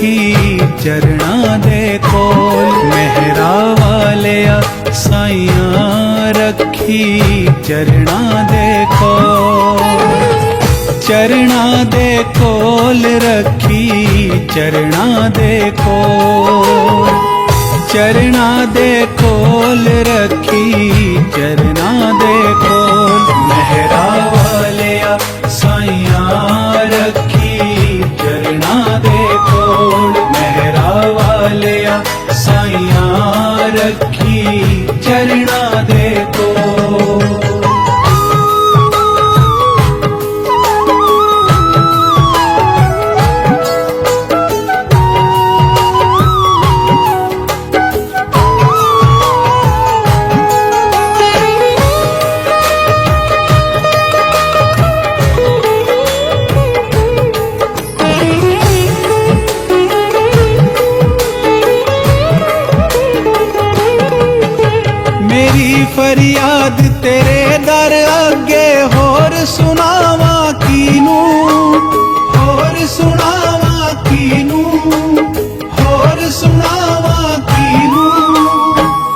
रखी चरना दे कोल। मेहरा वालिया साइया रखी चरना दे कोल। चरना दे कोल रखी चरना दे कोल। चरना दे कोल रखी चरना दे कोल। मेहरा वालिया साइया रखी चरना दे कोल। मेहरा वालिया साइया रखी चरना दे कोल। फरियाद तेरे दर अगे होर सुनावा कीनू। होर सुनावा कीनू। होर सुनावा कीनू।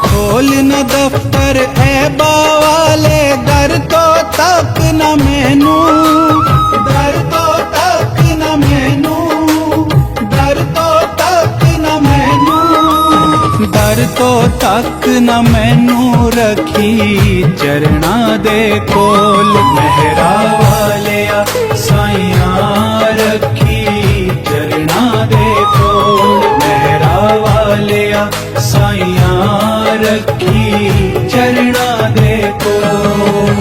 खोल न दफ्तर ऐबा वाले दर तो तक न मैनू। दर तो तक न मैनू। दर तो तक न मैनू। दर तो तक न मैनू रखी चरना दे कोल। मेहरा वालिया साइया रखी चरना दे कोल। मेहरा वालिया साइया रखी चरना दे कोल।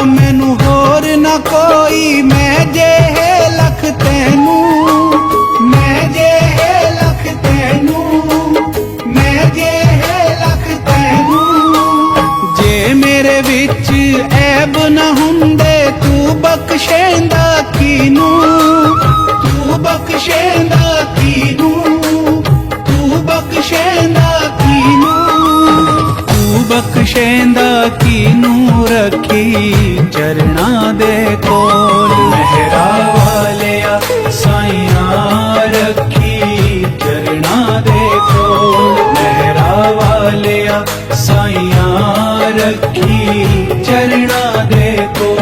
मैनू होर न कोई मैं जे लख तेनू। मैं जे लख तेनू। मैं जे लख तेनू। जे मेरे विच ऐब न हुंदे तू बख्शेंदा कीनू। तू बख्शेंदा कीनू। तू बख्शेंदा कीनू। तू बख्शेंदा कीनू रखी चरना दे कोल। मेहरा वालिया साइया रखी चरना दे कोल। मेहरा वालिया साइया रखी चरना दे कोल।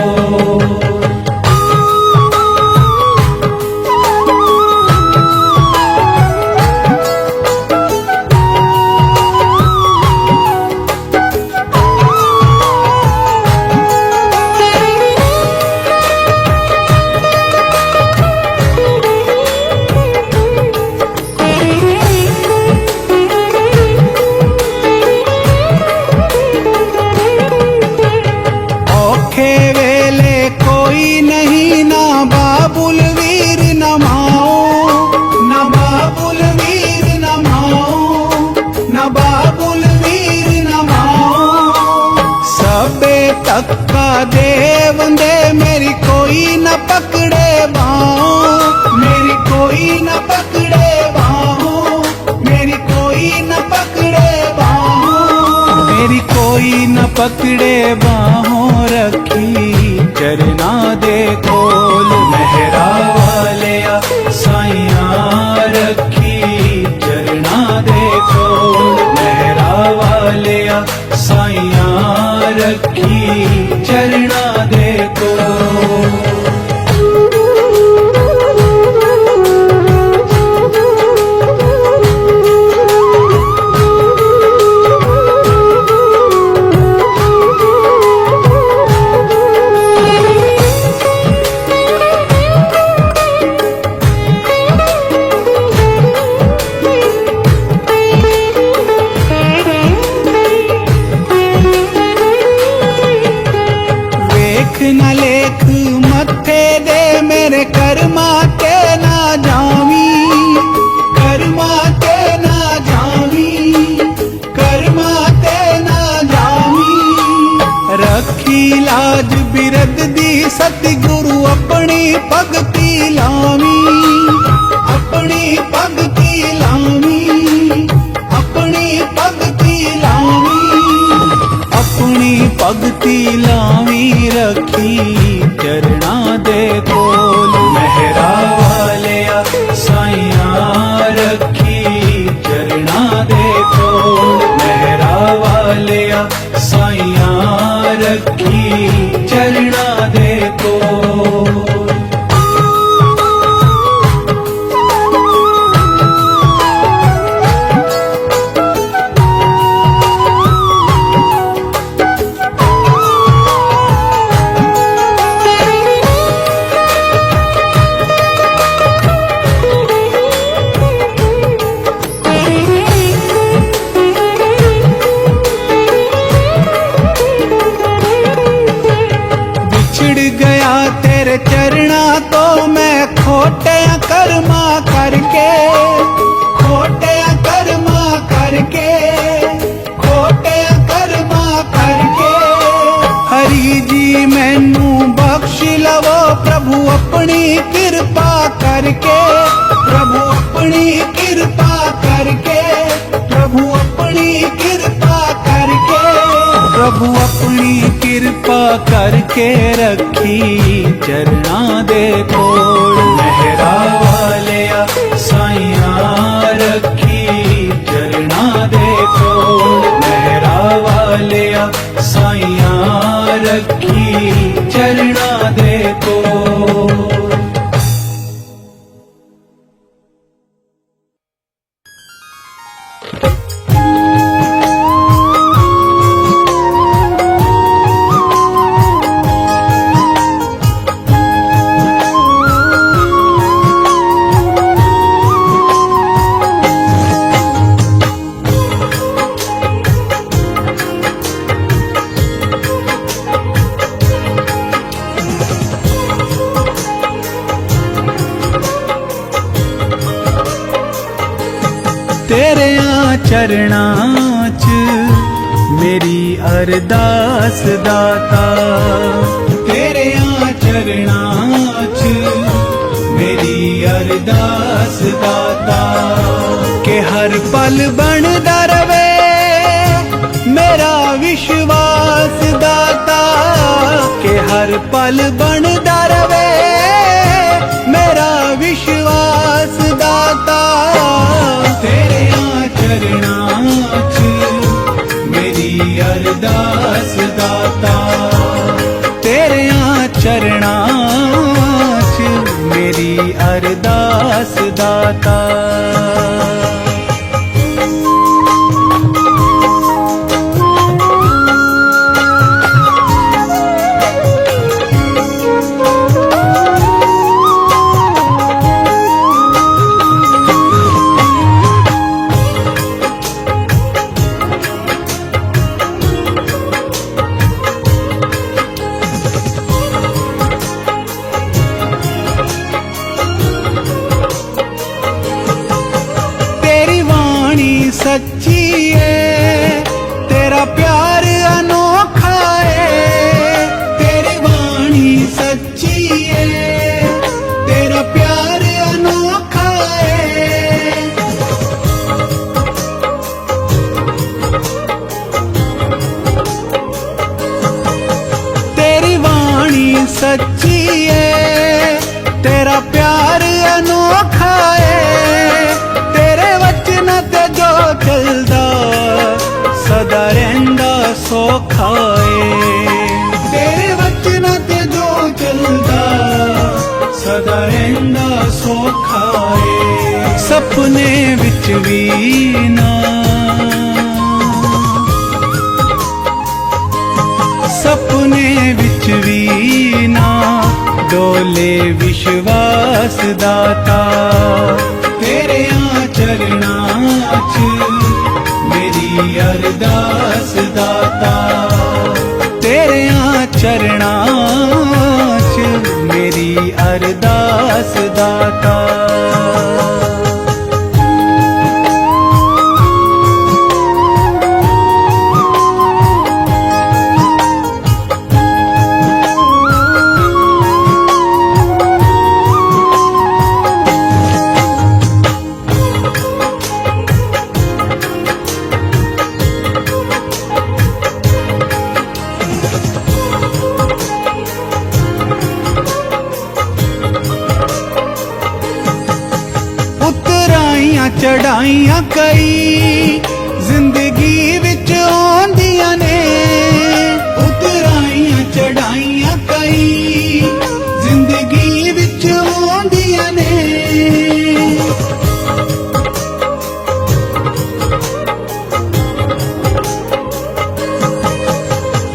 कोई नहीं ना बाबुल वीर न माओ। न बाबुल वीर न माओ। न बाबुल वीर न माओ। सबे तक्का देवंदे मेरी कोई न पकड़े बाहों। मेरी कोई न पकड़े बाहों। मेरी कोई न पकड़े बाहों। मेरी कोई न पकड़े बाहों रखी चरना दे कोल। मेहरा वालिया साइया रखी चरना दे कोल। मेहरा वालिया साइया रखी चरना दे कोल। करके, खोटे कर्मा करके, खोटे कर्मा करके। हरि जी मैनू बख्श लवो प्रभु अपनी कृपा करके, प्रभु अपनी कृपा करके, प्रभु अपनी कृपा करके। प्रभु अपनी कृपा करके रखी चरना दे कोल, मेहरा वालिया साइया रखी चरना दे कोल, मेहरा वालिया साइया रखी चरना दे कोल। तेरे चरणां च मेरी अरदास दाता, तेरे चरणां च मेरी अरदास दाता। के हर पल बनदा रवे मेरा विश्वास दाता, के हर पल बनदा रवे मेरा विश्वास दाता। तेरे चरणां च मेरी अरदास दाता, तेरे चरणां च मेरी अरदास दाता। सच्ची है तेरा प्यार अनोखा है, तेरी वाणी सच्ची है तेरा प्यार अनोखा है। तेरी वाणी सच्ची है तेरा प्यार अनोखा है, तेरे वचन ते जो चलदा सदा रहिंदा सौखा है। तेरे वचन ते जो चलदा सदा रहिंदा सौखा है। सपने विच भी ना, सपने विच भी ना डोले विश्वास दाता। तेरे चरणां च मेरी अरदास दाता, तेरे चरणां च मेरी अरदास दाता। चढ़ाइयां कई जिंदगी विच आंदियां ने, उतराइयां चढ़ाइयां कई जिंदगी विच आंदियां ने।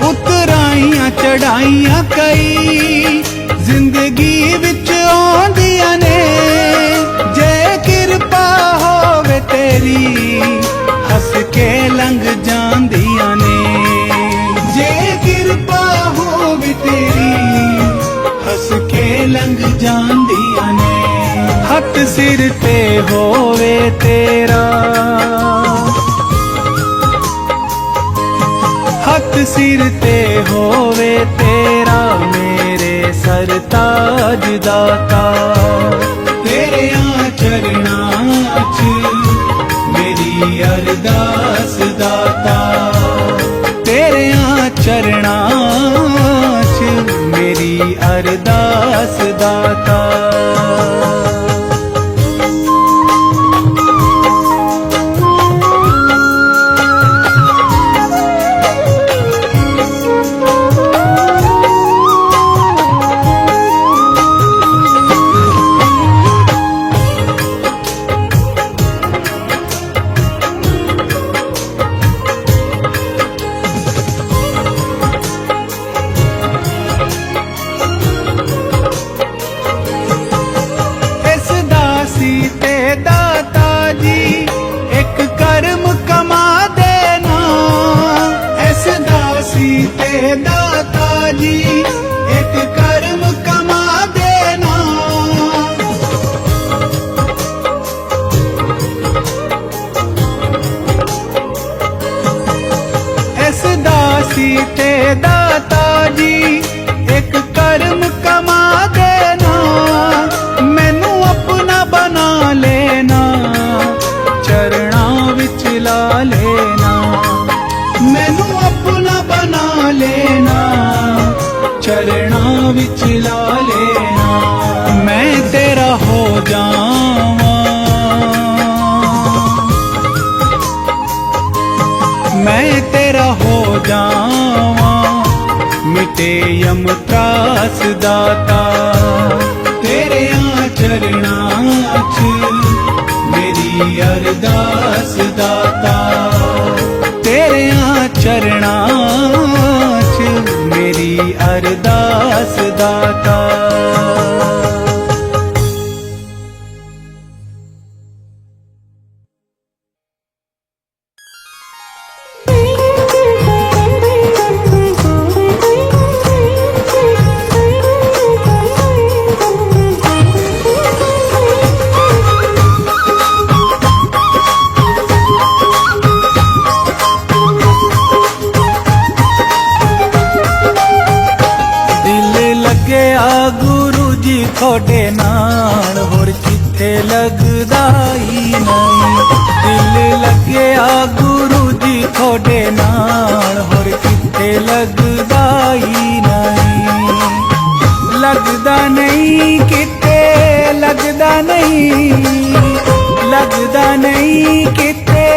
उतराइयां चढ़ाइयां कई जिंदगी विच आंदियां ने। जे कृपा होवे तेरी हस के लंघ जांदियां ने, सिर ते होवे तेरा, हक सिर ते होवे तेरा, मेरे सरताज दाता। तेरे चरणां च मेरी अरदास दाता, तेरे चरणां च मेरी अरदास दाता। दाता जी एक कर्म कमा देना, इस दासी ते दाता जी एक कर्म कमा देना, मैनू अपना बना लेना, चरणां विच ला लेना, मैनू अपना बना लेना, चरणां विच ला लेना। मैं तेरा हो जावां, मैं तेरा हो जावां, मिटे यम त्रास दाता। तेरे चरणां च मेरी अरदास दाता, तेरे चरणां च मेरी अरदास दाता। थोड़े नाल होर किथे लगदा ही नहीं, दिल लगे आ गुरु जी थोड़े नाल होर किथे लगदा ही नहीं, लगदा नहीं किथे लगदा नहीं, लगदा नहीं किथे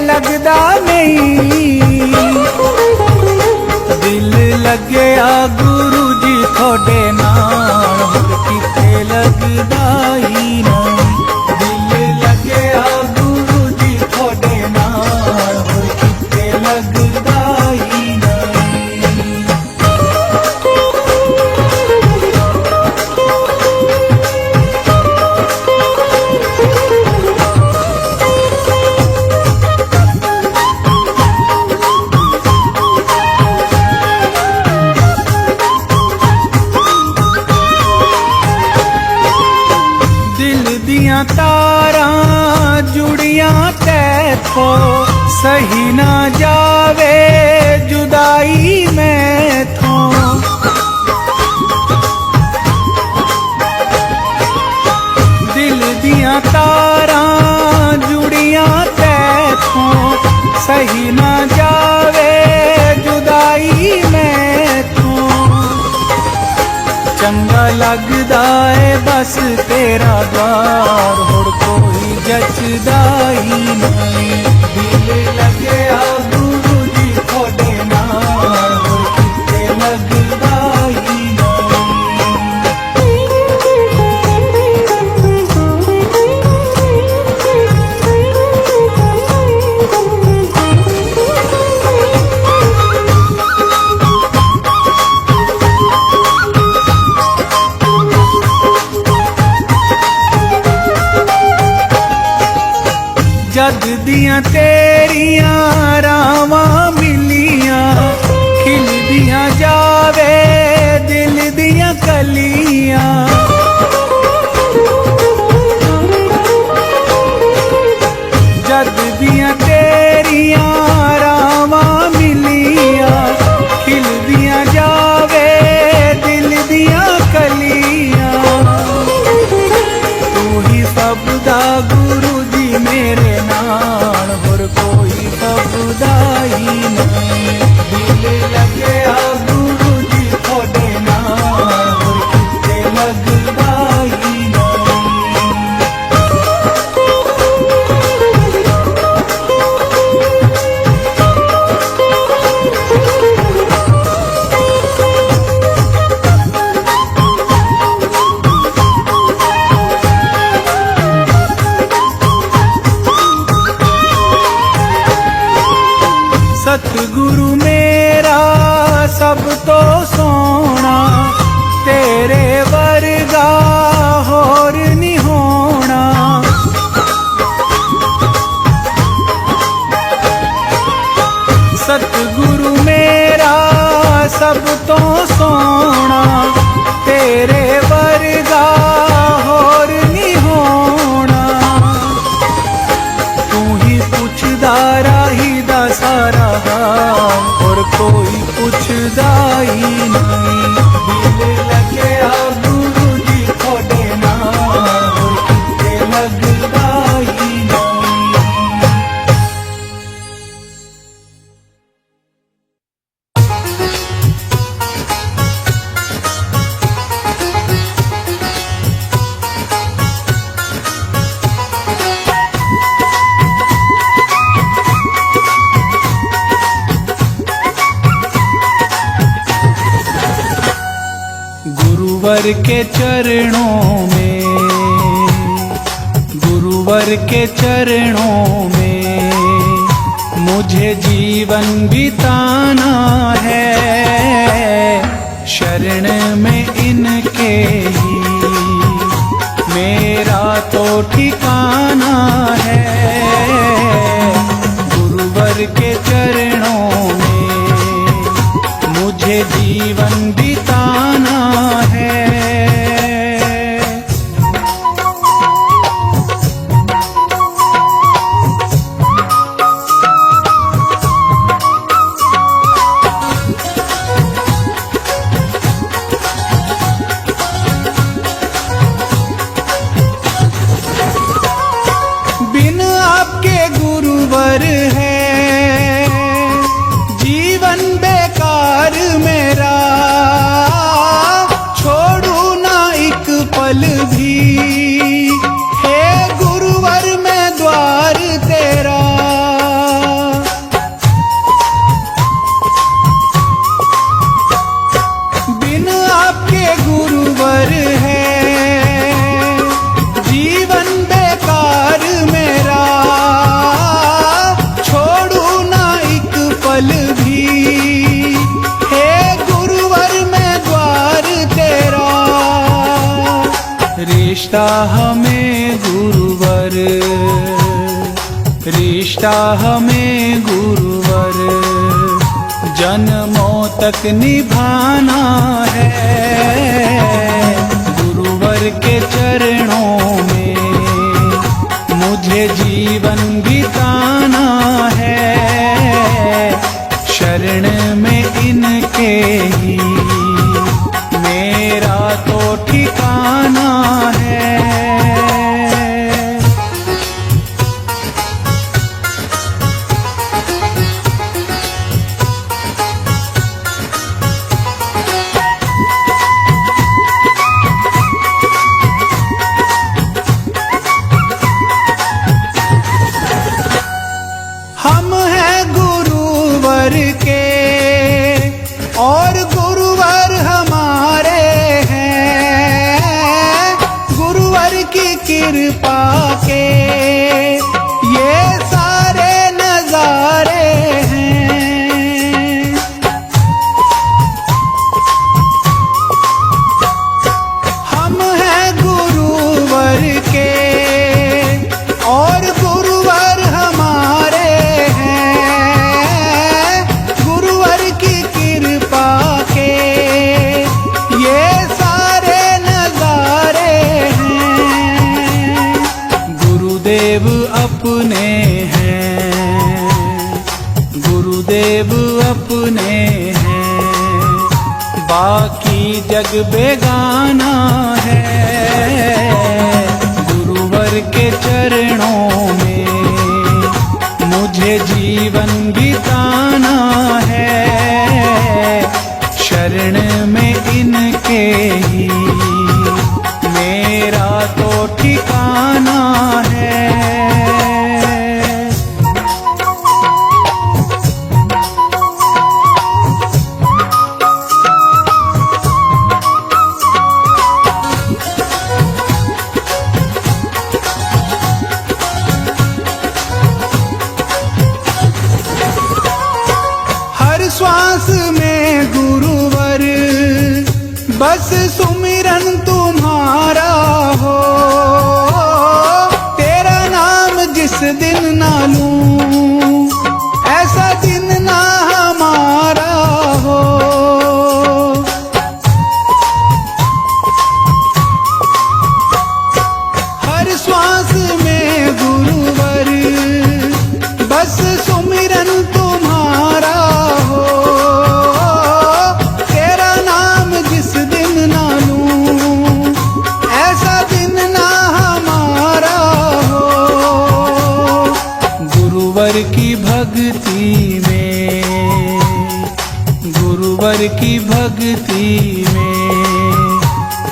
लगदा नहीं, दिल लगे आ गुरु जी थोड़े नाल होर किथे लगदा ही नहीं, दिल लगे आ गुरु जी थोड़े नाल होर किथे लगदा ही नहीं। तारां जुड़ियां तैथों सही ना जावे जुदाई मैथों, दिल दियां तारां जुड़ियां तैथों सही ना जावे जुदाई मैथों, चंगा लगदा है बस तेरा द्वार होर कोई जचदा ही नहीं, दिल लगे आ गुरु जी थोड़े नाल होर किथे लगदा ही जद दियां तेरियां रावां मिलियां, खिलदियां जावे दिल दियां कलियां, गुरु जी मेरे नाल होर कोई बबुदाई नहीं। दिल लगे गुरु जी थोड़े नाल होर किते लगदाई नहीं। सतगुरु मेरा सब तो सोना, तेरे वर्गा होर नहीं होना। सतगुरु मेरा सब तो सोना, तेरे वर्गा होर नहीं होना। तू ही पुछदा राही दा सारा और कोई पुछदा ही नहीं। दिल लगे गुरु जी थोड़े नाल होर किते लगदा ही नहीं। गुरुवर के चरणों में, गुरुवर के चरणों में मुझे जीवन बिताना है। शरण में इनके ही मेरा तो ठिकाना है। गुरुवर के चरणों में मुझे जीवन बिताना है। बिन आपके गुरुवर है जीवन बेकार मेरा। छोड़ू ना एक पल भी, हे गुरुवर मैं द्वार तेरा। बिन आपके गुरुवर है जीवन बेकार मेरा। छोड़ू ना एक पल भी, हे गुरुवर मैं द्वार तेरा। रिश्ता हमें गुरुवर, रिश्ता हमें गुरुवर जन्मों तक निभाना है। गुरुवर के चरणों में मुझे जीवन बिताना है। शरण में इनके ही मेरा तो ठिकाना है। हम हैं गुरुवर के और गुरुवर हमारे हैं। गुरुवर की कृपा के ये सारे नजारे हैं। हम हैं गुरुवर के और गुरुवर हमारे हैं। गुरुवर की कृपा के ये सारे नजारे हैं। गुरुदेव अपने हैं, गुरुदेव अपने हैं। बाकी जग बेगाना है। गुरुवर के चरणों में मुझे जीवन बिताना है। शरण में इनके ही मेरा तो ठिकाना है। श्वास में गुरुवर बस सुमिरन तुम्हारा हो। तेरा नाम जिस दिन ना लूं ऐसा दिन ना हमारा हो। हर श्वास में गुरुवर बस सुमिरन तुम्हारा हो। तेरा नाम जिस दिन ना लूं ऐसा दिन ना हमारा हो। गुरुवर की भक्ति में, गुरुवर की भक्ति में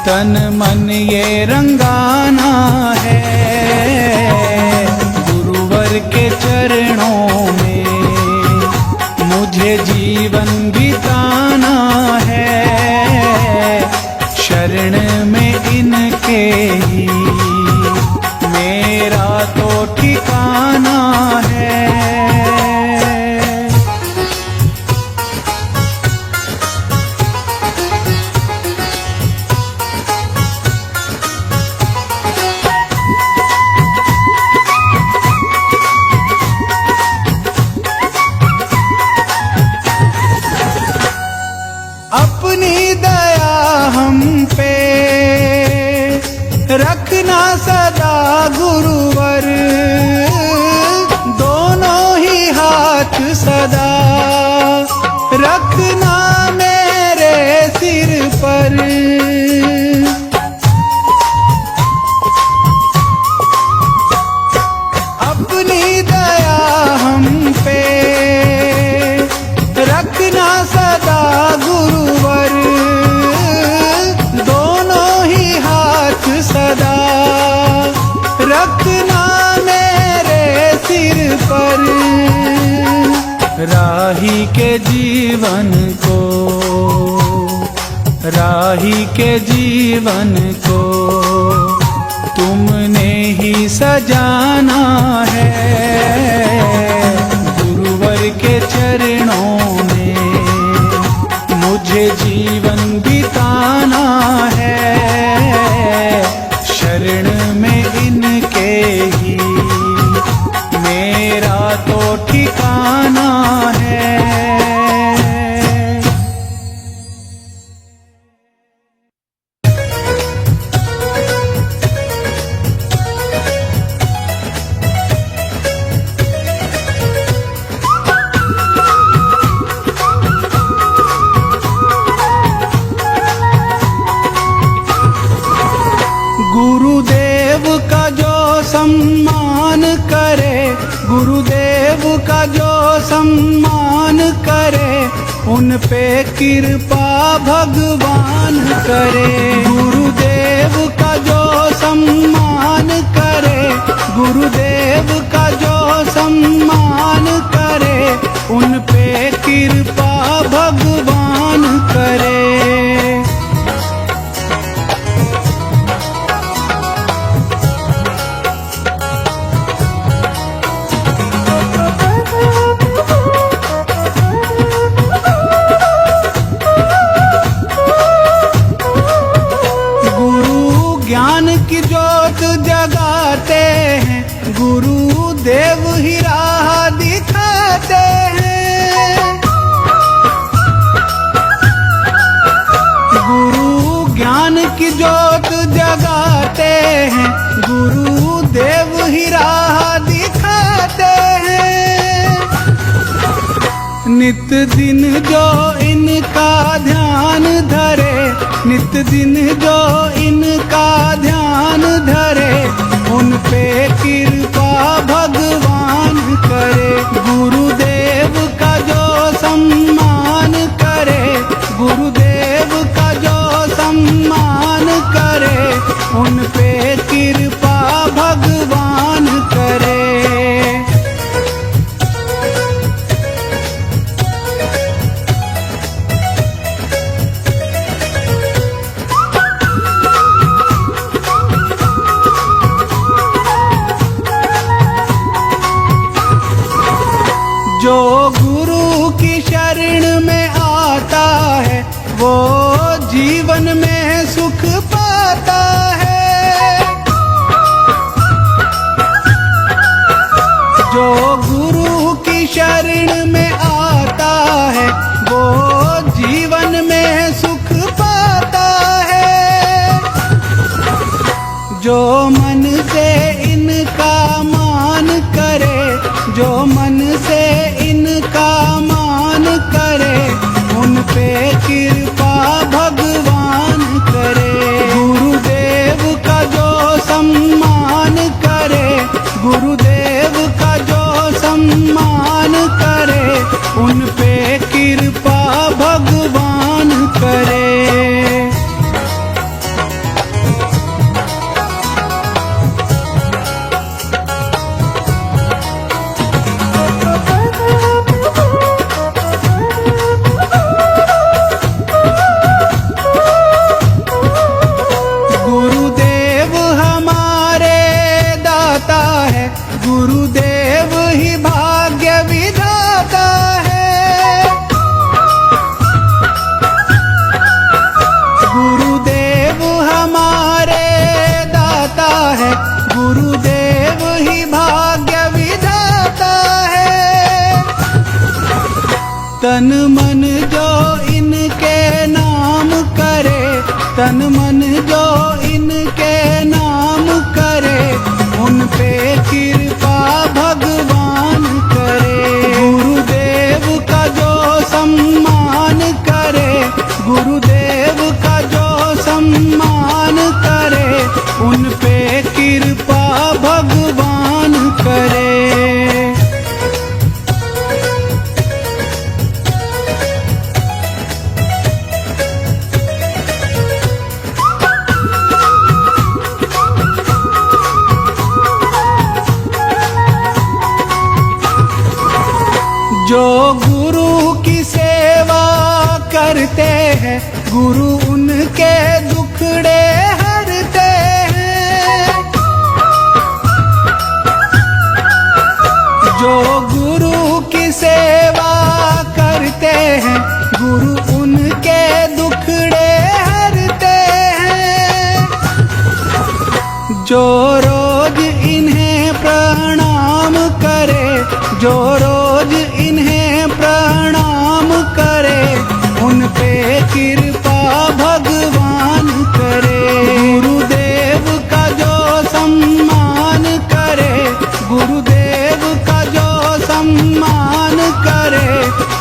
तन मन ये रंगाना है। गुरुवर के चरणों में मुझे जीवन बिताना है। शरण में इनके ही मेरा तो ठिकाना है। अपनी दया हम पे रखना सदा गुरुवर। दोनों ही हाथ सदा रखना मेरे सिर पर। अपनी दया हम पे रखना सदा गुरुवर। दोनों ही हाथ सदा रखना मेरे सिर पर। राही के जीवन को, राही के जीवन को तुमने ही सजाना है। गुरुवर के चरणों में मुझे जीवन बिताना है। शरण में इनके ही मेरा तो ठिकाना है। गुरुदेव का जो सम्मान करे, गुरुदेव का जो सम्मान करे, उन पे कृपा भगवान करे। गुरुदेव का जो सम्मान करे, गुरुदेव का जो सम्मान करे, उन पे कृपा भगवान करे। ज्ञान की ज्योत जगाते हैं, गुरुदेव ही राह दिखाते हैं। गुरु ज्ञान की ज्योत जगाते हैं, गुरुदेव ही राह दिखाते हैं। नित दिन जो इनका ध्यान धरे, नित दिन जो इनका ध्यान धरे, उन पे कृपा भगवान करे। गुरुदेव का जो सम्मान करे, गुरुदेव का जो सम्मान करे, उन पे कृपा भगवान करे। जो गुरु की शरण में आता है वो जीवन में सुख पाता है। जो गुरु की शरण में आता है वो जीवन में सुख पाता है। जो मन से इनका मान करे, जो मन से इनका मान करे, उन पे कृपा भगवान करे। गुरुदेव का जो सम्मान करे, गुरुदेव का जो सम्मान करे, उन पे कृपा भगवान करे। गुरुदेव ही भाग्य विधाता है। गुरुदेव हमारे दाता है, गुरुदेव ही भाग्य विधाता है। तन मन जो इनके नाम करे, तन मन जो इनके नाम करे, उन पे कृपा भगवान करे। गुरुदेव का जो सम्मान करे, गुरुदेव का जो सम्मान करे, उन पे कृपा भगवान करे। जो गुरु की सेवा करते हैं, गुरु उनके दुखड़े हरते हैं। जो गुरु की सेवा करते हैं, गुरु उनके दुखड़े हरते हैं। जो रोज इन्हें प्रणाम करे, जो रोज इन्हें प्रणाम करे, उन पे कृपा भगवान करे। गुरुदेव का जो सम्मान करे, गुरुदेव का जो सम्मान करे,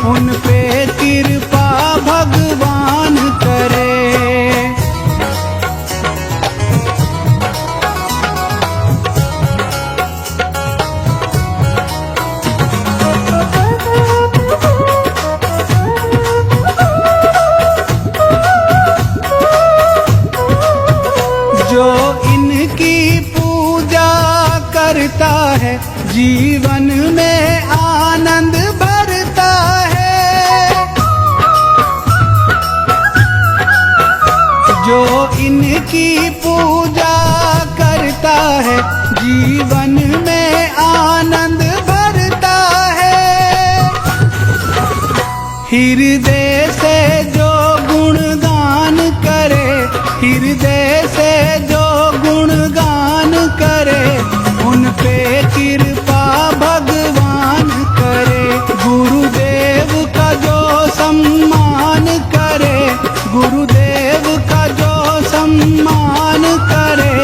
उन पे कृपा भगवान करे। जो इनकी पूजा करता है, जीवन में आनंद भरता है। जो इनकी पूजा करता है, जीवन में आनंद भरता है। हृदय से जो गुणगान करे, हृदय से जो गुणगान करे, उन पे कृपा भगवान करे। गुरुदेव का जो सम्मान करे, गुरुदेव का जो सम्मान करे,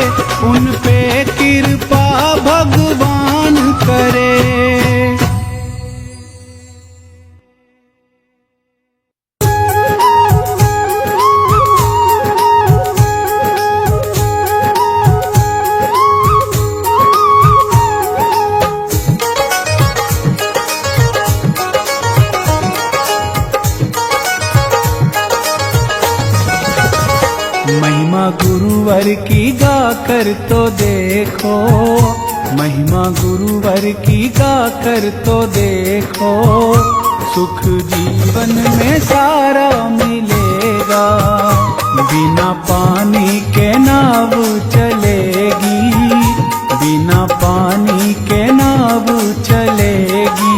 उन पे कृपा भगवान करे। गुरुवर की गा कर तो देखो, महिमा गुरुवर की गा कर तो देखो, सुख जीवन में सारा मिलेगा। बिना पानी के नाव चलेगी, बिना पानी के नाव चलेगी,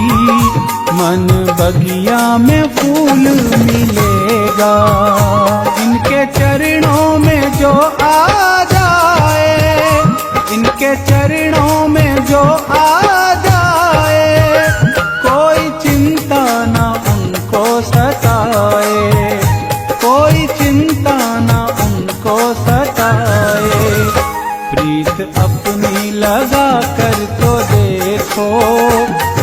मन बगिया में फूल मिलेगा। इनके चरणों में जो आ जाए, इनके चरणों में जो आ जाए, कोई चिंता ना उनको सताए, कोई चिंता ना उनको सताए। प्रीत अपनी लगा कर तो देखो,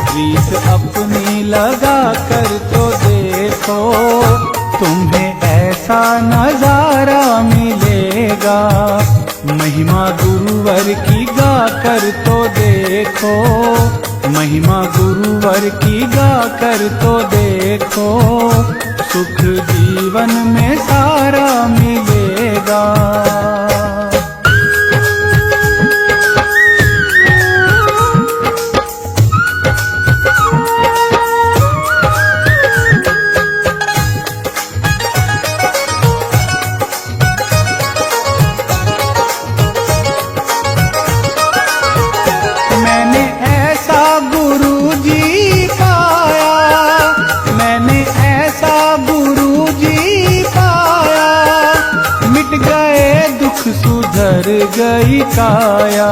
प्रीत अपनी लगा कर तो देखो, तुम्हें ऐसा नजारा मिलेगा। महिमा गुरुवर की गा कर तो देखो, महिमा गुरुवर की गा कर तो देखो, सुख जीवन में सारा मिलेगा। सुधर गई काया,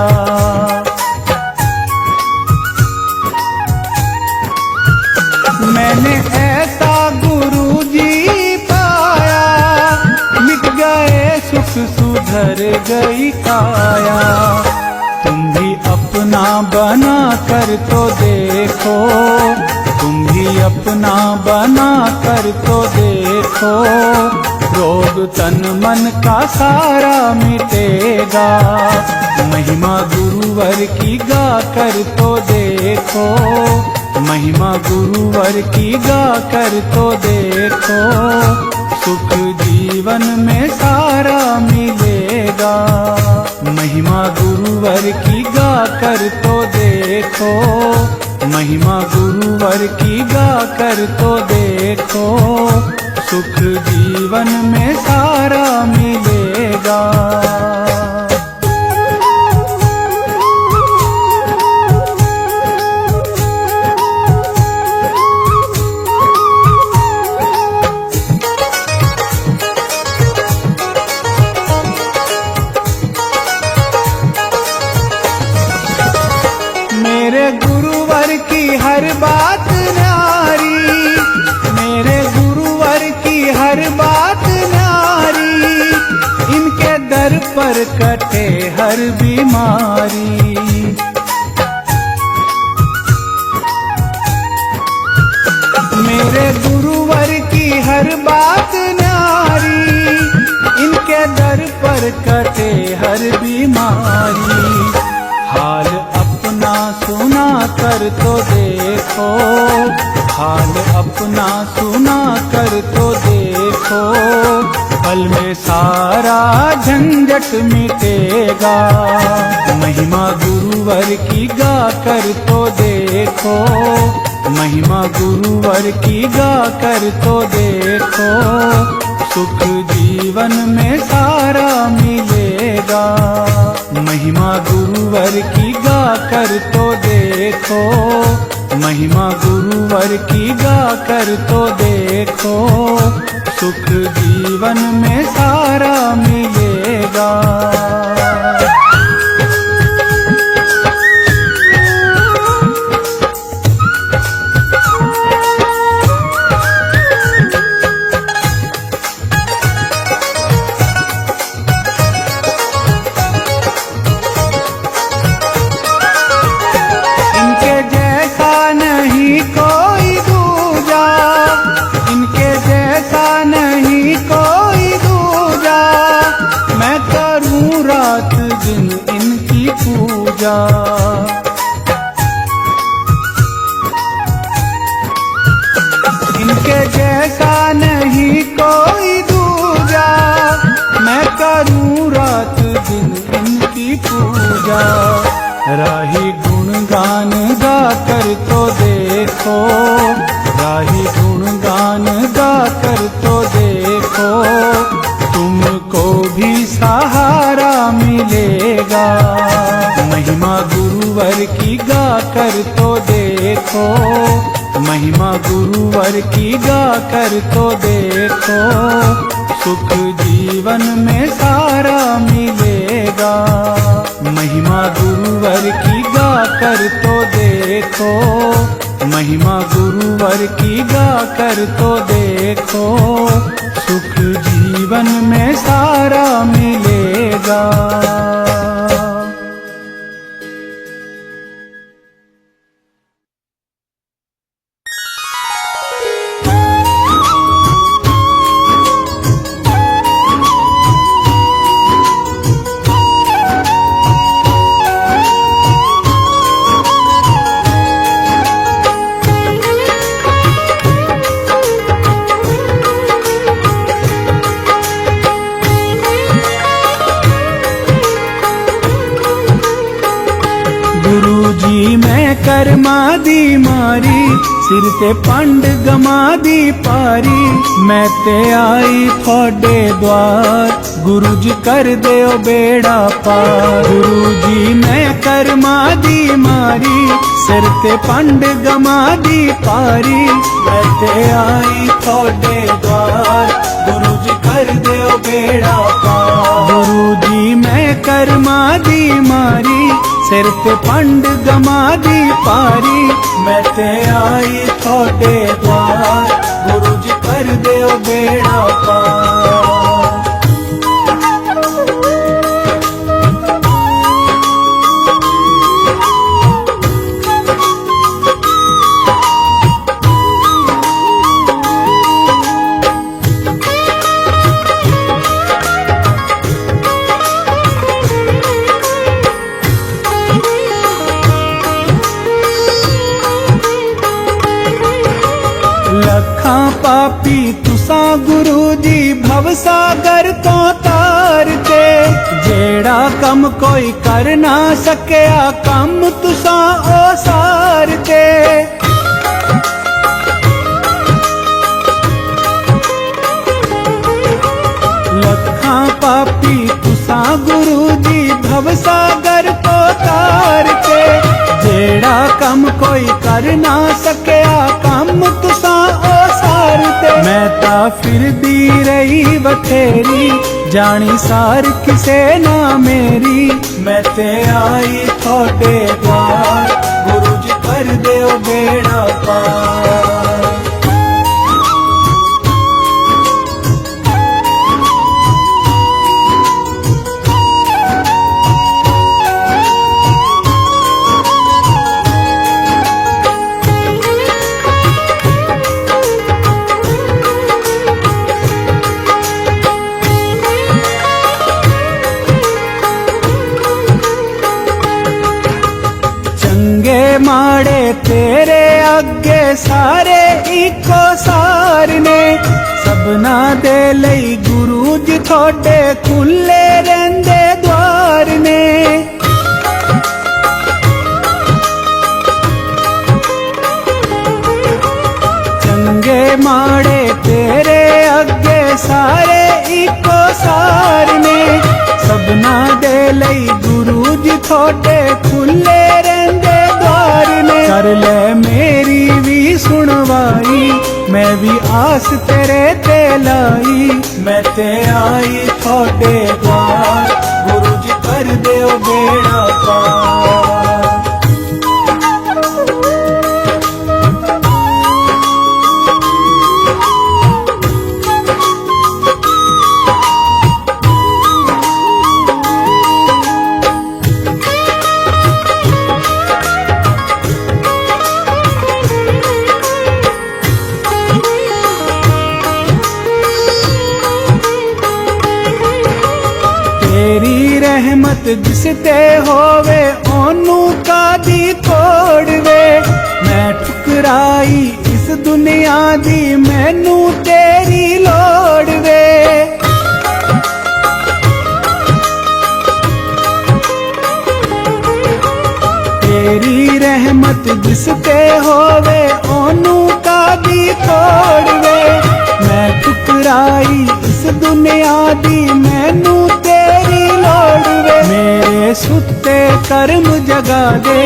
मैंने ऐसा गुरुजी पाया, मिट गए सुख सुधर गई काया। तुम भी अपना बना कर तो देखो, तुम भी अपना बना कर तो देखो, रोग तन मन का सारा मिटेगा। महिमा गुरुवर की गा कर तो देखो, महिमा गुरुवर की गा कर तो देखो, सुख जीवन में सारा मिलेगा। महिमा गुरुवर की गा कर तो देखो, महिमा गुरुवर की गा कर तो देखो, सुख जीवन में सारा मिलेगा। मेरे गुरुवर की हर बात न्यारी, मेरे गुरुवर की हर बात न्यारी, इनके दर पर कटे हर बीमारी। मेरे गुरुवर की हर बात न्यारी, इनके दर पर कटे हर बीमारी। हाल अपना सुना कर तो देखो, हाल अपना सुना कर तो देखो, पल में सारा झंझट मिटेगा। महिमा गुरुवर की गा कर तो देखो, महिमा गुरुवर की गा कर तो देखो, सुख जीवन में सारा मिलेगा। महिमा गुरुवर की गा कर तो देखो, महिमा गुरुवर की गा कर तो देखो, सुख जीवन में सारा मिलेगा। कोई दूजा, इनके जैसा नहीं कोई दूजा, मैं करूँ गुणगान गा कर तो देखो, राही गुणगान गा कर तो देखो, तुमको भी सहारा मिलेगा। महिमा गुरुवर की गा कर तो देखो, महिमा गुरुवर की गा कर तो देखो, सुख जीवन में सारा मिलेगा। महिमा गुरुवर की गा कर तो देखो, महिमा गुरुवर की गा कर तो देखो, सुख जीवन में सारा मिलेगा। गुरुजी मैं कर्मा दी मारी, सिर ते पंड गमा दी पारी, मैं ते आई थोड़े द्वार, गुरुजी कर देओ बेड़ा पार। गुरुजी मैं कर्मा दी मारी, सिर ते पंड गमा दी पारी, मैं ते आई थोड़े द्वार, गुरुजी कर देओ बेड़ा पार। गुरुजी मैं कर्मा दी मारी, सिर ते पंड गमा दी पारी, मैं ते आई थोड़े द्वार, गुरुजी कर देओ बेड़ा पार। लखा पापी तुसा गुरु जी भवसागर तो तार के, जेड़ा कम कोई कर ना सकिया कम तुसा ओ सार के। लखा पापी तुसा गुरु जी भवसागर तो तार के, जेड़ा कम कोई कर ना सकिया कम तुसा ओ सार ते। मैं ता फिर दी रही बथेरी, जानी सार किसे ना मेरी, मैं ते आई थोड़े द्वार, गुरुजी कर देओ बेड़ा पार। माड़े तेरे अगे सारे इको सार ने, सबना दे लई गुरु जी थोड़े खुले रहंदे द्वार ने। चंगे माड़े तेरे अगे सारे इको सार ने, सबना दे लई गुरु जी थोड़े खुले रहंदे द्वार ने। कर ले मेरी भी सुनवाई, मैं भी आस तेरे ते लाई, मैं ते आई थोड़े द्वार, गुरुजी कर देओ बेड़ा पार। तेरी रहमत जिसते होवे ओनू कादी तोड़वे, मैं ठुकराई इस दुनिया दी मैनू तेरी लोड़वे। तेरी रहमत जिस ते होवे ओनू का भी तोड़वे। मैं ठुकराई इस दुनिया दी मैनू तेरी लोड़ वे। मेरे सुते कर्म जगा दे,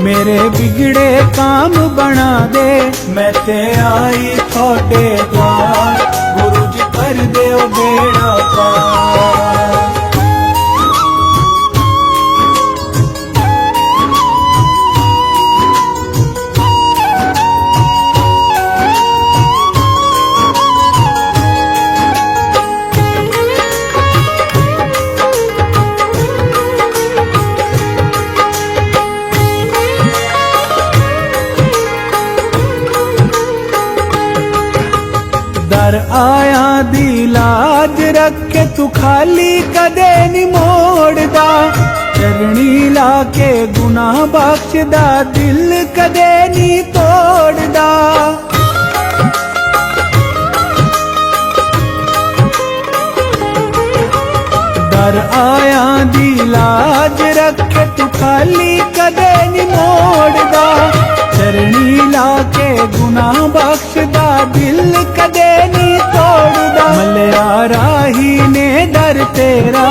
मेरे बिगड़े काम बना दे। मैं ते आई थोड़े द्वार, गुरु जी कर दे बेड़ा पार। दर आया दी लाज रखे तू खाली कदे नी मोड़दा। चरणी लाके गुनाह बख्शदा दिल कदे नी तोड़दा। दर आया दी लाज रखे तू खाली कदे नी मोड़दा। चरणी लाके गुनाह बख्शदा दिल कदे नी तोड़दा। मलिया राही ने दर तेरा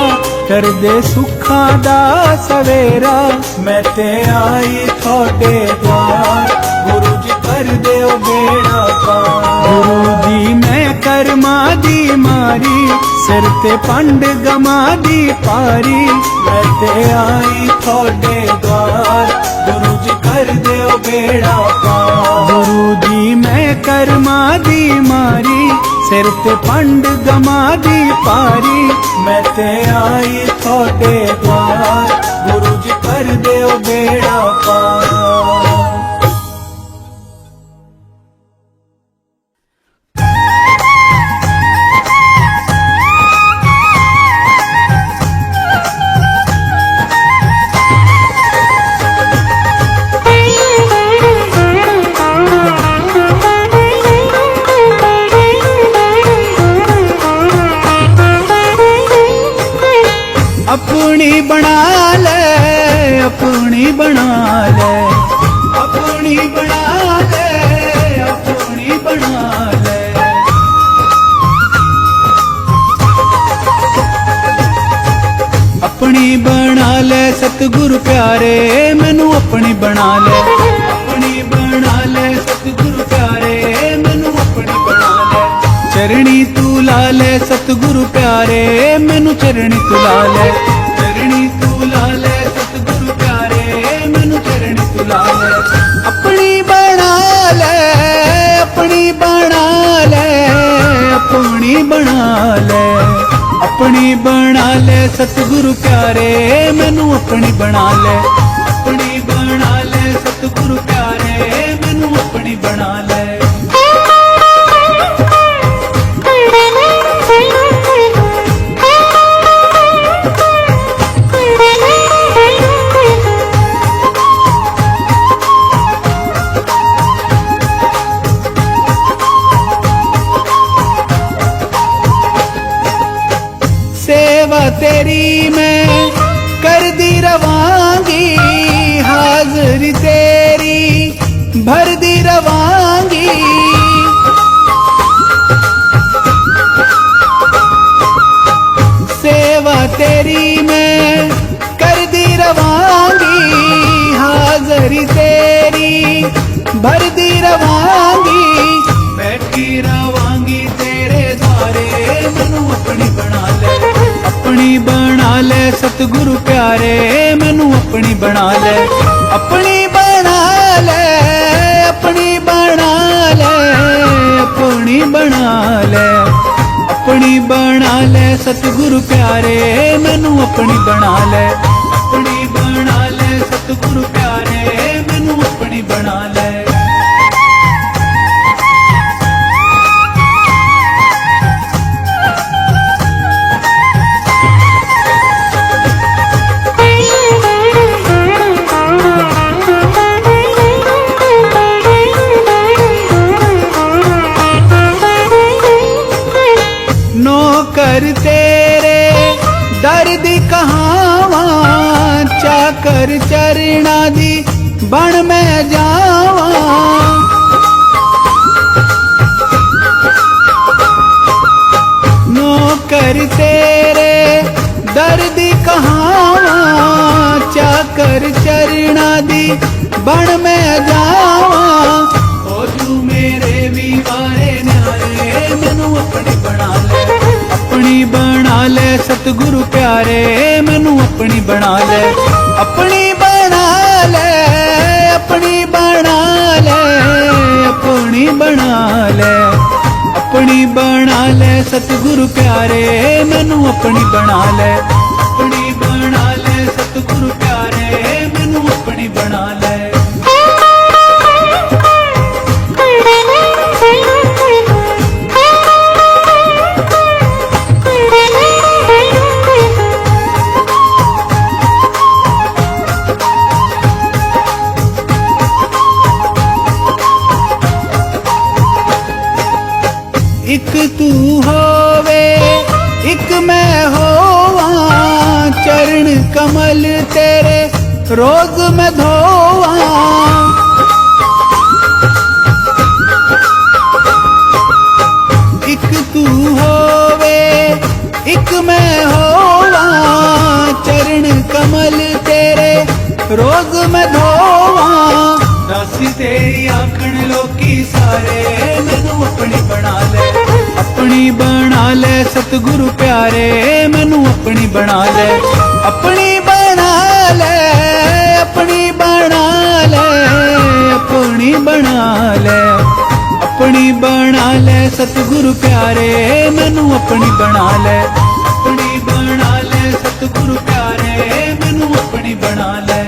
कर दे सुखा दा सवेरा। मैं ते आई थोड़े द्वार, गुरु जी कर दे बेड़ा पार। गुरु जी मैं कर्मा दी मारी, सिर ते पंड गमा दी पारी। मैं ते आई थोड़े द्वार, गुरु जी कर दे बेड़ा पार। गुरु जी मैं कर्मा दी मारी, सिर ते पंड गमा दी पारी। मैं ते आई थोड़े द्वार, गुरु जी कर दे बेड़ा पार। अपनी बना ले, अपनी बना ले, अपनी बना ले, अपनी बना ले। अपनी बना ले सतगुरु प्यारे, मैनू अपनी बना ले। अपनी बना ले सतगुरु प्यारे, मैनू अपनी बना ले। चरणी तू ला ले सतगुरु प्यारे, मैनू चरणी तू ला ले। चरणी तू ला ले सतगुरु प्यारे, मैनू चरणी तू ला ले। अपनी बना ले, अपनी बना ले, अपनी बना ले। अपनी बना ले सतगुरु प्यारे, मैनू अपनी बना ले। अपनी बना ले सतगुरु प्यारे, मैनू अपनी बना ले। सेवा तेरी मैं कर दी रवांगी, हाज़री तेरी भर दी रवांगी। सेवा तेरी मैं कर दी रवांगी, हाज़री तेरी भर दी रवांगी। बैठी रवांगी तेरे द्वारे, मैनू अपनी बना ले। अपनी बना ले सतगुरु प्यारे, मैनू अपनी बना ले। अपनी बना ले, अपनी बना ले, अपनी बना ले। अपनी बना ले सतगुरु प्यारे, मैनू अपनी बना ले। अपनी बना ले सतगुरु प्यारे, मैनू अपनी बना ले। नौकर तेरे दर्द कहावा, चाकर चरना दी बन मैं जावा। नौकर तेरे दर्दी कहावा, चाकर चरना दी बन मैं जावा। ओ तू मेरे भी वारे न्यारे, मैनू अपनी बना ले, अपनी बना ले सतगुरु प्यारे, मैनू अपनी बना ले, अपनी बना ले, अपनी बना ले, अपनी बना ले, अपनी बना ले सतगुरु प्यारे, मैनू अपनी बना ले, अपनी बना ले सतगुरु प्यारे, मैनू अपनी बना ले। एक तू होवे एक मैं होवा, चरण कमल तेरे रोज मैं धोवा। एक तू होवे एक मैं होवा, चरण कमल तेरे रोज मैं धोवा। दासी तेरी आखण लोकी सारे, मैनू अपनी बना ले, अपनी बना ले सतगुरु प्यारे, मैनू अपनी बना ले, अपनी बना ले, अपनी बना ले, अपनी बना ले, अपनी बना ले सतगुरु प्यारे, मैनू अपनी बना ले, अपनी बना ले सतगुरु प्यारे, मैनू अपनी बना ले।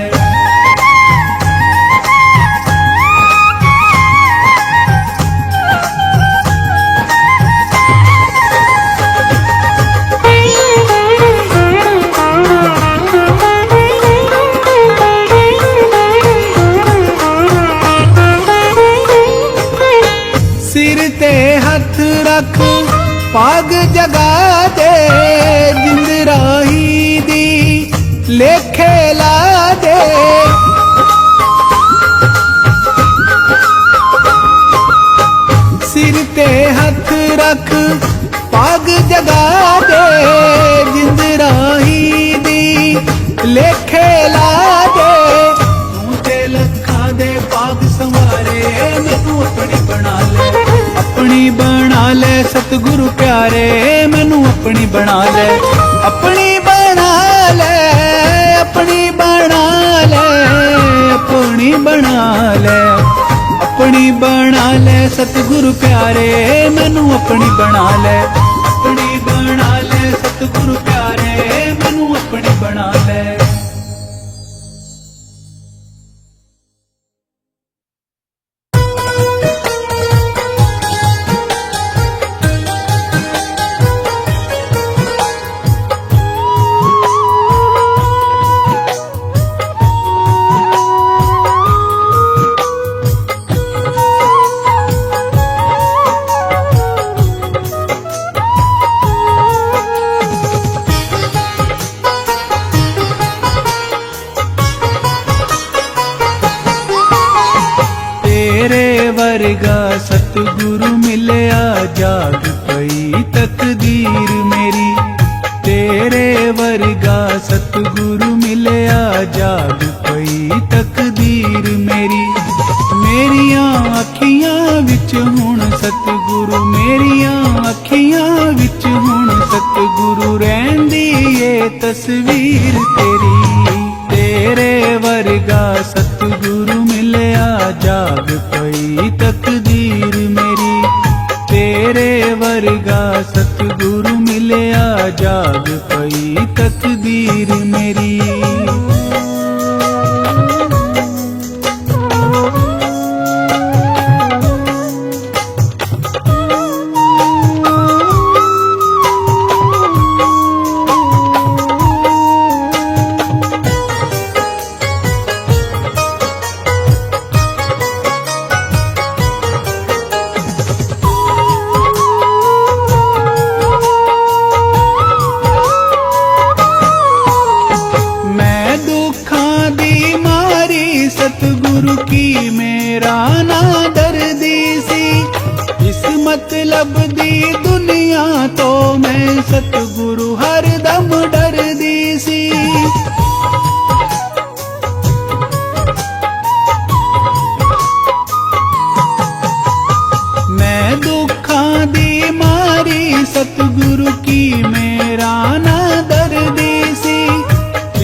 सिर ते हथ रख पाग जगा दे, जिंद राही दी लेखे ला दे। सिर ते हथ रख पाग जगा दे, जिंद राही दी लेखे ला दे। तू ते लखा दे पाग संवारे, मैनू अपनी बना ले, अपनी बना ले सतगुरु प्यारे, मैनू अपनी बना ले, अपनी बना ले, अपनी बना ले, अपनी बना ले, अपनी बना ले सतगुरु प्यारे, मैनू अपनी बना ले, अपनी बना ले सतगुरु प्यारे, मैनू अपनी बना ले। वर्गा सतगुरु मिलया, जाग पई तकदीर मेरी। तेरे वर्गा सतगुरु मिलया, जाग पई तकदीर मेरी। मेरियां अखियां विच हुण सतगुरु, मेरियां अखियां विच हुण सतगुरु, रहिंदी ए तस्वीर तेरी। तेरे वर्गा सतगुरु मिलया, जाग पई तकदीर मेरी। तेरे वर्गा सतगुरु मिलया, जाग पई तकदीर मेरी। सतगुरु की मेरा ना दर्दी सी। इस मतलब दी दुनिया तो मैं सतगुरु हर दम डरदी सी। मैं दुखां दी मारी सतगुरु की मेरा ना दर्दी सी।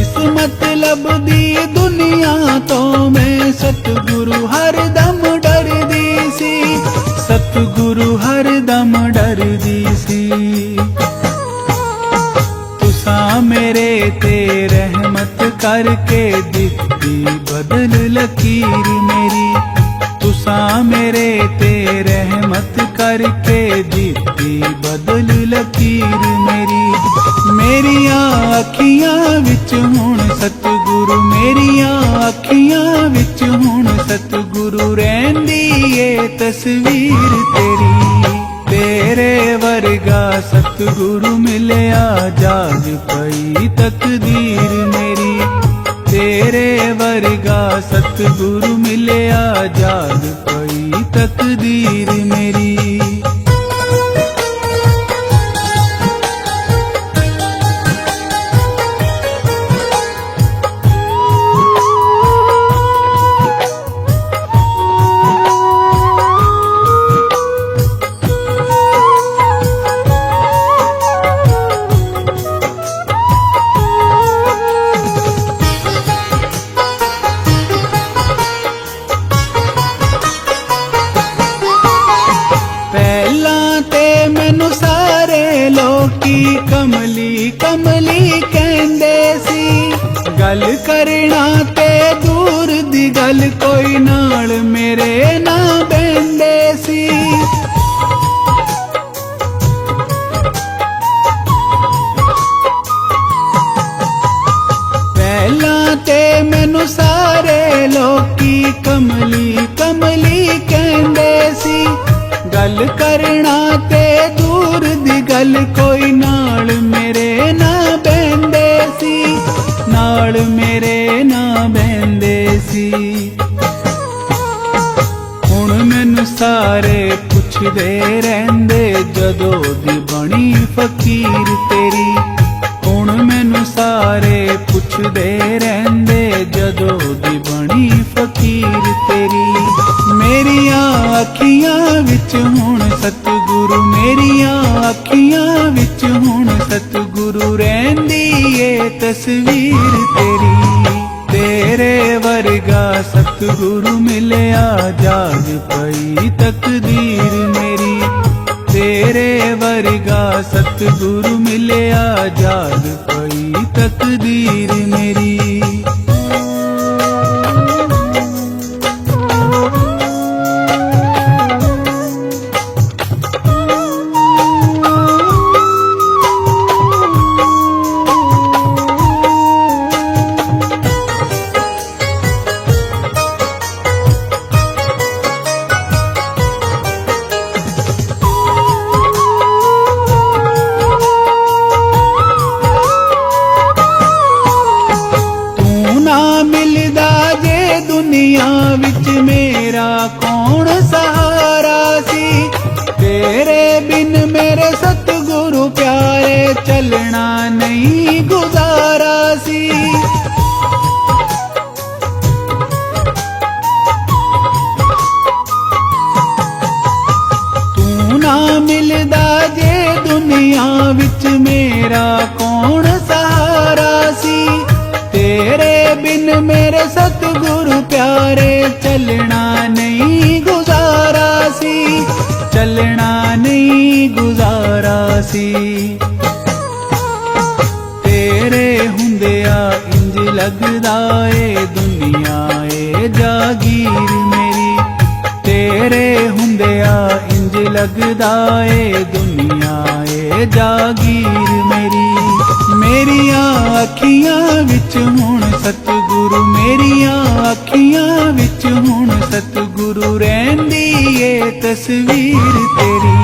इस मतलब दी दुनिया तो मैं सतगुरु हर दम डरदी सी। सतगुरु हर दम डरदी सी। तुसा मेरे ते रहमत करके दित्ती बदल लकीर मेरी। तुसा मेरे ते रहमत करके दित्ती बदल लकीर मेरी। मेरियां अखियां विच हुण सतगुरु, मेरियां अखियां विच हुण सतगुरु रहिंदी ए तस्वीर तेरी। तेरे वर्गा सतगुरु मिलिया जाग पई तकदीर मेरी। तेरे वर्गा सतगुरु मिलिया जाग पई तकदीर मेरी। कमली कमली कहंदे सी। गल करना ते दूर दी गल कोई नाल मेरे ना बहंदे सी। पहला ते मैनू सारे लोकी कमली कमली कहंदे सी। गल करना ते दूर दी गल कोई नाल मेरे ना बहंदे सी। नाल मेरे ना बहंदे सी। हुण मैनू सारे पुछदे रहिंदे जदों दी बणी फकीर तेरी। हुण मैनू सारे पुछदे रहिंदे जदों दी बणी फकीर तेरी। मेरियां अखियां विच हुण सतगुरु, मेरियां अखियां विच हुण सतगुरु रहिंदी ए तस्वीर तेरी। तेरे वर्गा सतगुरु मिलिया जाग पई तकदीर मेरी। तेरे वर्गा सतगुरु मिलिया जाग पई तकदीर मेरी। दुनिया विच मेरा कौन सहारा सी। तेरे बिन मेरे सतगुरु प्यारे चलना नहीं गुजारा सी। तू ना मिलदा जे दुनिया विच मेरा कौन सहारा सी। तेरे बिन मेरे सतगुरु प्यारे चलना नहीं गुजारा सी। चलना नहीं गुजारा सी। तेरे हुंदिया इंज लगदा ए दुनिया ए जागीर मेरी। तेरे हुंदिया इंज लगदा ए दुनिया ए जागीर मेरी। मेरियां अखियां विच हुण सतगुरु, मेरियां अखियां विच हुण सतगुरु रहिंदी ए तस्वीर तेरी।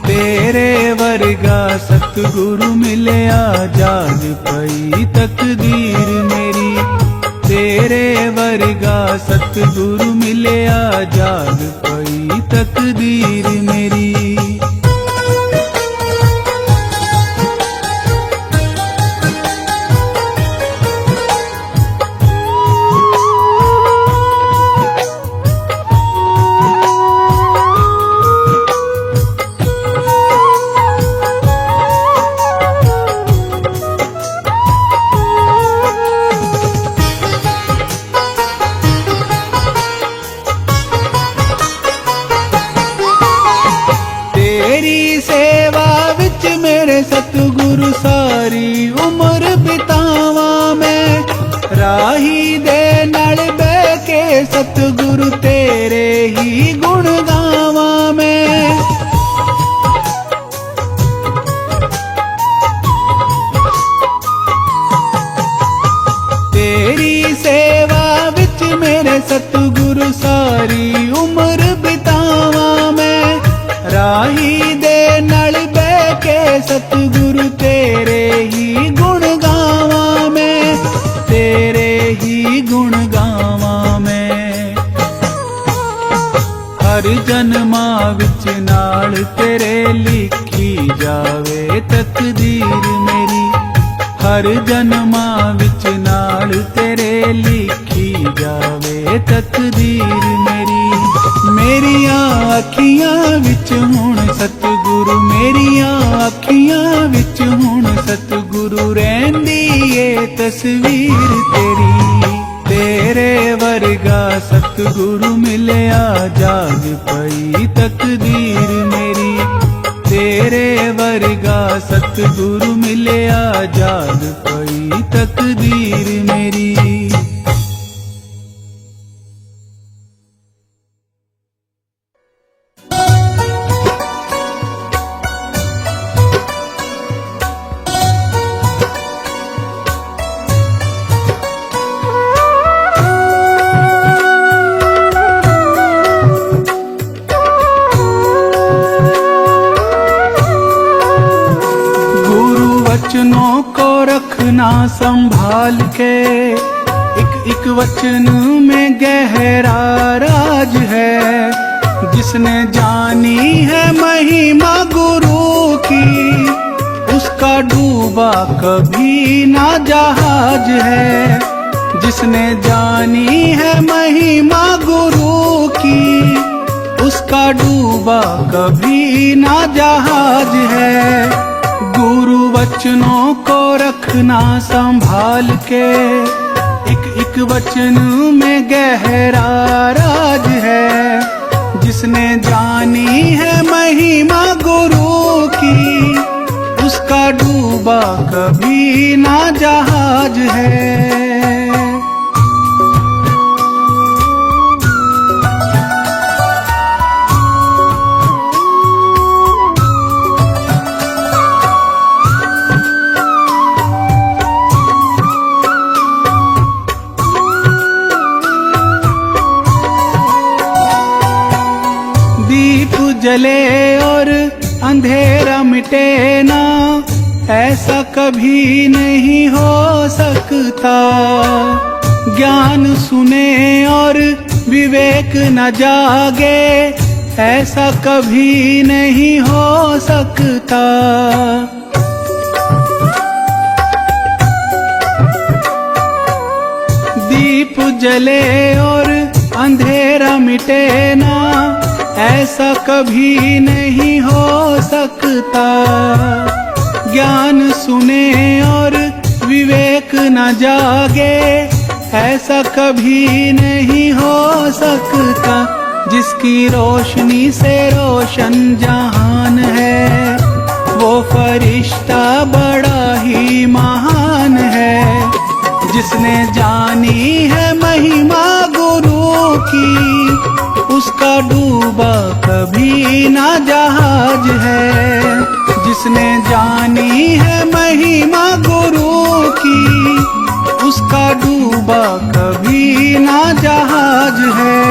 तेरे वर्गा सतगुरु मिलिया जाग पई तकदीर मेरी। तेरे वर्गा सतगुरु मिलिया जाग पई तकदीर मेरी। तेरी सेवा विच मेरे सतगुरु सारी उम्र बितावा मैं, राही दे नाल बह के सतगुरु तेरे ही गुण गावा मैं। तेरी सेवा विच मेरे सतगुरु सारी उम्र बितावा मैं, राही दे नल बह के सतगुरु तेरे ही गुण गावा मैं, तेरे ही गुण गावा मैं। हर जन्मा विच नाल तेरे लिखी जावे तकदीर मेरी, हर जन्मा विच नाल तेरे लिखी जावे तकदीर मेरी। मेरिया अखियां विच हुण सतगुरु, मेरिया अखियां विच हुण सतगुरु रहिंदी ए तस्वीर तेरी। तेरे वर्गा सतगुरु मिलिया जाग पई तकदीर मेरी, तेरे वर्गा सतगुरु मिलिया जाग पई तकदीर मेरी। वचनों को रखना संभाल के, एक वचन में गहरा राज है। जिसने जानी है महिमा गुरु की, उसका डूबा कभी ना जहाज है। जिसने जानी है महिमा गुरु की, उसका डूबा कभी ना जहाज है। गुरु वचनों को रखना संभाल के, एक वचन में गहरा राज है। जिसने जानी है महिमा गुरु की, उसका डूबा कभी ना जहाज है। दीप जले और अंधेरा मिटे ना, ऐसा कभी नहीं हो सकता। ज्ञान सुने और विवेक न जागे, ऐसा कभी नहीं हो सकता। दीप जले और अंधेरा मिटे ना, ऐसा कभी नहीं हो सकता। ज्ञान सुने और विवेक न जागे, ऐसा कभी नहीं हो सकता। जिसकी रोशनी से रोशन जहान है, वो फरिश्ता बड़ा ही महान है। जिसने जानी है महिमा गुरु की, उसका डूबा कभी ना जहाज है। जिसने जानी है महिमा गुरु की, उसका डूबा कभी ना जहाज है।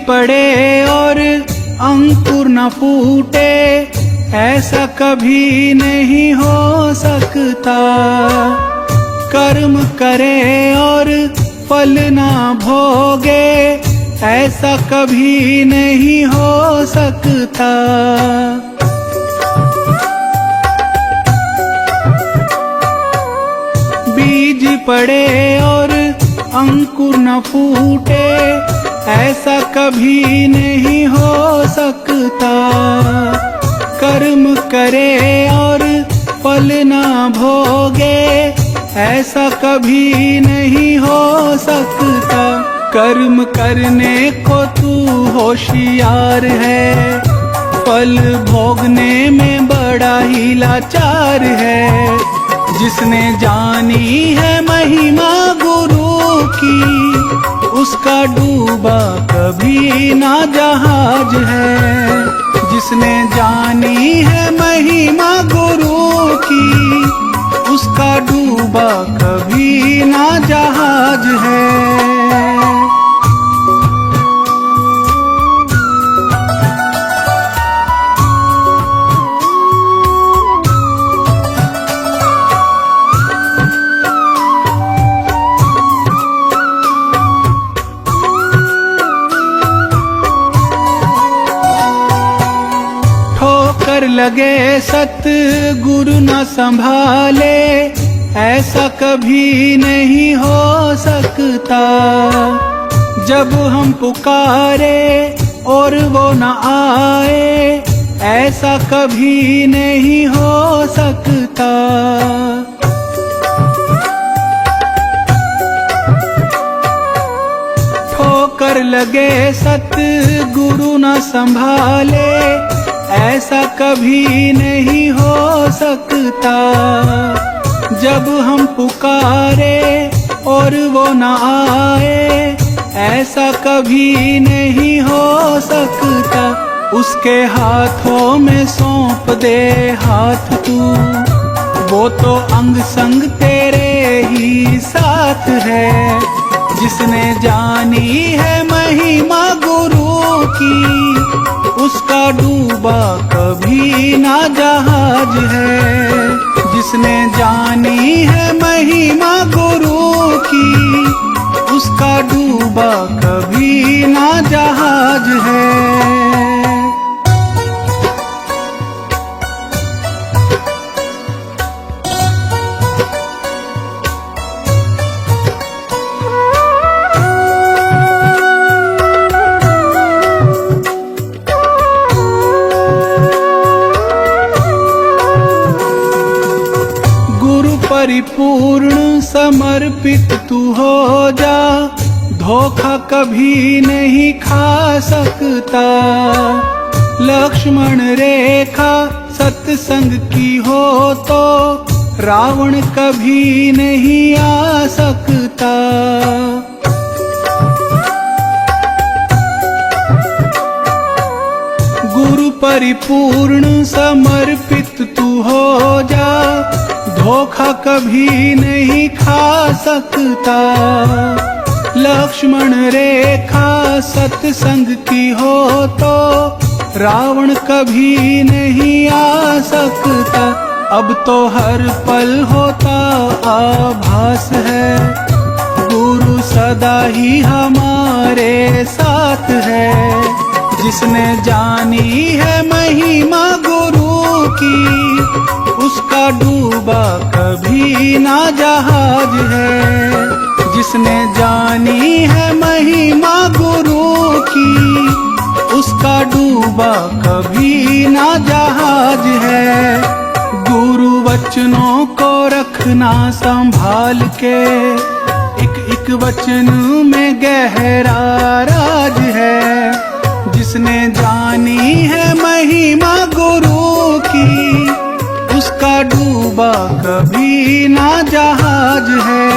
पड़े और अंकुर न फूटे, ऐसा कभी नहीं हो सकता। कर्म करे और फल ना भोगे, ऐसा कभी नहीं हो सकता। बीज पड़े और अंकुर न फूटे, ऐसा कभी नहीं हो सकता। कर्म करे और फल ना भोगे, ऐसा कभी नहीं हो सकता। कर्म करने को तू होशियार है, फल भोगने में बड़ा ही लाचार है। जिसने जानी है महिमा गुरु की, उसका डूबा कभी ना जहाज है। जिसने जानी है महिमा गुरु की, उसका डूबा कभी ना जहाज है। लगे सतगुरु न संभाले, ऐसा कभी नहीं हो सकता। जब हम पुकारे और वो न आए, ऐसा कभी नहीं हो सकता। ठोकर लगे सतगुरु न संभाले, ऐसा कभी नहीं हो सकता। जब हम पुकारे और वो न आए, ऐसा कभी नहीं हो सकता। उसके हाथों में सौंप दे हाथ तू, वो तो अंग संग तेरे ही साथ है। जिसने जानी है महिमा गुरु की, उसका डूबा कभी ना जहाज है। जिसने जानी है महिमा गुरु की, उसका डूबा कभी ना जहाज है। परिपूर्ण समर्पित तू हो जा, धोखा कभी नहीं खा सकता। लक्ष्मण रेखा सत्संग की हो तो, रावण कभी नहीं आ सकता। गुरु परिपूर्ण समर्पित तू हो जा, धोखा कभी नहीं खा सकता। लक्ष्मण रेखा सत्संग की हो तो, रावण कभी नहीं आ सकता। अब तो हर पल होता आभास है, गुरु सदा ही हमारे साथ है। जिसने जानी है महिमा गुरु की, उसका डूबा कभी ना जहाज है। जिसने जानी है महिमा गुरु की, उसका डूबा कभी ना जहाज है। गुरु वचनों को रखना संभाल के, एक एक वचन में गहरा राज है। जिसने जानी है महिमा गुरु की, उसका डूबा कभी ना जहाज है।